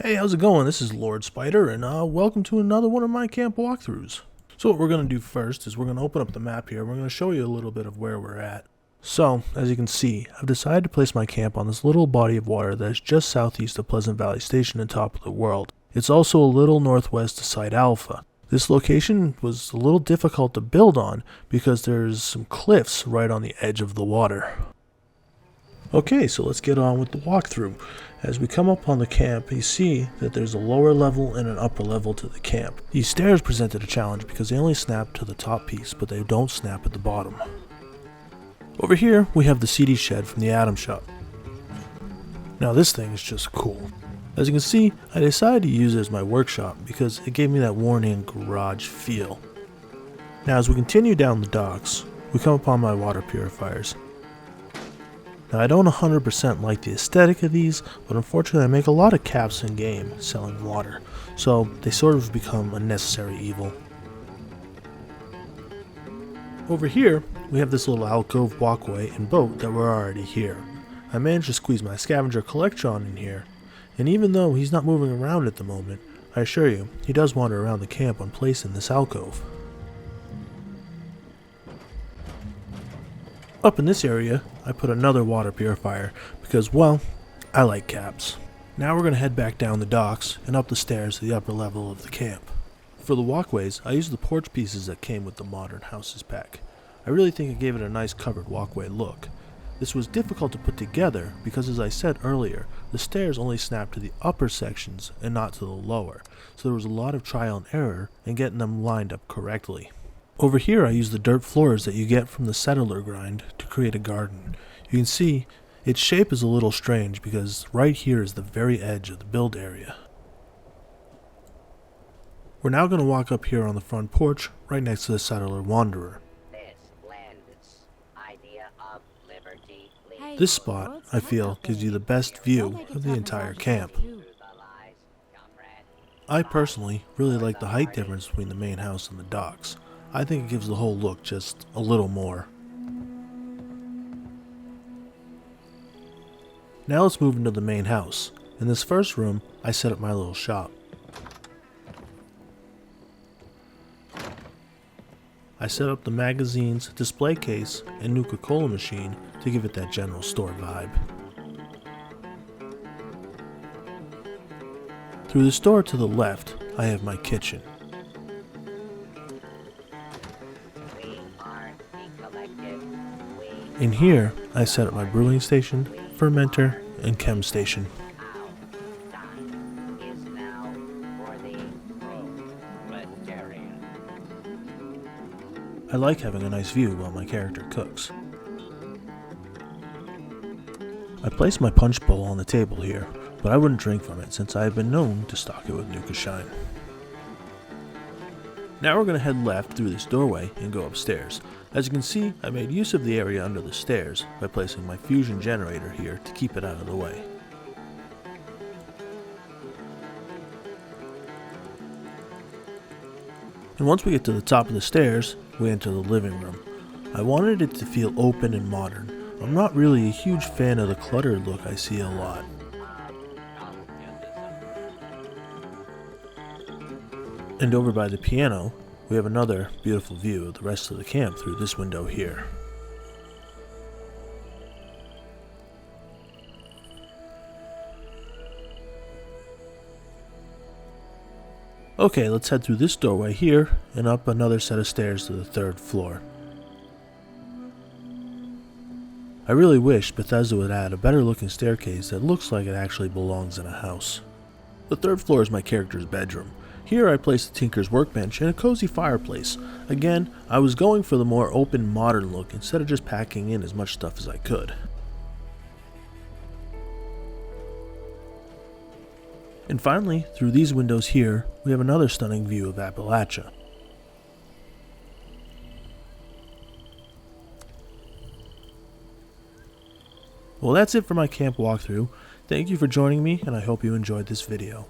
Hey, how's it going? This is Lord Spider, and welcome to another one of my camp walkthroughs. So what we're going to do first is we're going to open up the map here. We're going to show you a little bit of where we're at. So, as you can see, I've decided to place my camp on this little body of water that is just southeast of Pleasant Valley Station and Top of the World. It's also a little northwest of Site Alpha. This location was a little difficult to build on because there's some cliffs right on the edge of the water. Okay, so let's get on with the walkthrough. As we come up on the camp, you see that there's a lower level and an upper level to the camp. These stairs presented a challenge because they only snap to the top piece, but they don't snap at the bottom. Over here, we have the CD shed from the Atom Shop. Now this thing is just cool. As you can see, I decided to use it as my workshop because it gave me that worn-in garage feel. Now as we continue down the docks, we come upon my water purifiers. Now I don't 100% like the aesthetic of these, but unfortunately I make a lot of caps in game selling water, so they sort of become a necessary evil. Over here, we have this little alcove walkway and boat that were already here. I managed to squeeze my scavenger Collectron in here, and even though he's not moving around at the moment, I assure you, he does wander around the camp when placed in this alcove. Up in this area, I put another water purifier because, well, I like caps. Now we're going to head back down the docks and up the stairs to the upper level of the camp. For the walkways, I used the porch pieces that came with the Modern Houses pack. I really think it gave it a nice covered walkway look. This was difficult to put together because, as I said earlier, the stairs only snap to the upper sections and not to the lower, so there was a lot of trial and error in getting them lined up correctly. Over here I use the dirt floors that you get from the settler grind to create a garden. You can see its shape is a little strange because right here is the very edge of the build area. We're now going to walk up here on the front porch right next to the settler wanderer. This spot, I feel, gives you the best view of the entire camp. I personally really like the height difference between the main house and the docks. I think it gives the whole look just a little more. Now let's move into the main house. In this first room, I set up my little shop. I set up the magazines, display case, and Nuka-Cola machine to give it that general store vibe. Through the store to the left, I have my kitchen. In here, I set up my brewing station, fermenter, and chem station. I like having a nice view while my character cooks. I placed my punch bowl on the table here, but I wouldn't drink from it since I have been known to stock it with Nuka Shine. Now we're going to head left through this doorway and go upstairs. As you can see, I made use of the area under the stairs by placing my fusion generator here to keep it out of the way. And once we get to the top of the stairs, we enter the living room. I wanted it to feel open and modern. I'm not really a huge fan of the cluttered look I see a lot. And over by the piano, we have another beautiful view of the rest of the camp through this window here. Okay, let's head through this doorway here and up another set of stairs to the third floor. I really wish Bethesda would add a better looking staircase that looks like it actually belongs in a house. The third floor is my character's bedroom. Here I placed the Tinker's workbench and a cozy fireplace. Again, I was going for the more open modern look instead of just packing in as much stuff as I could. And finally, through these windows here, we have another stunning view of Appalachia. Well, that's it for my camp walkthrough. Thank you for joining me, and I hope you enjoyed this video.